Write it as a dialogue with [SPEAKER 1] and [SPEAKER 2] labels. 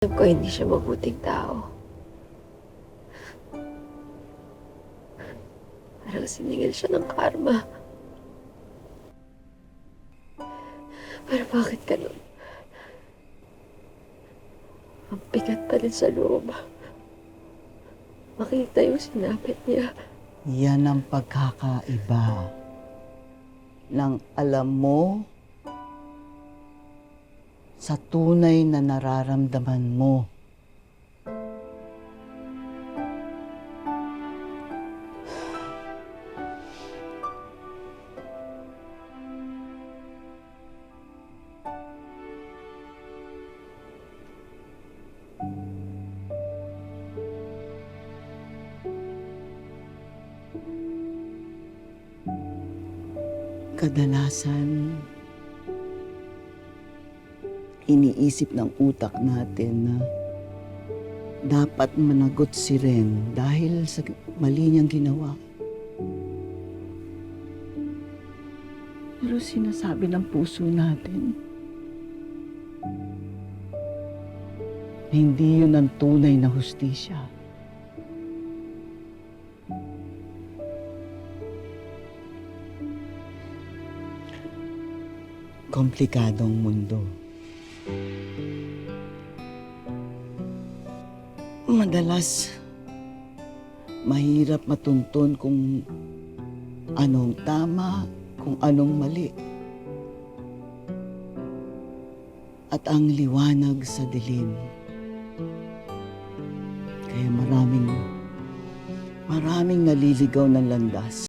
[SPEAKER 1] Alam ko hindi siya mabuting tao. Parang siningil siya ng karma. Pero bakit ganun? Ang bigat pa rin sa loob. Makita yung sinapit niya.
[SPEAKER 2] Yan ang pagkakaiba ng alam mo sa tunay na nararamdaman mo. Kadalasan, iniisip ng utak natin na dapat managot si Ren dahil sa mali niyang ginawa. Pero sinasabi ng puso natin, hindi yun ang tunay na hustisya. Komplikadong mundo. Madalas, mahirap matuntun kung anong tama, kung anong mali. At ang liwanag sa dilim. Kaya maraming naliligaw ng landas.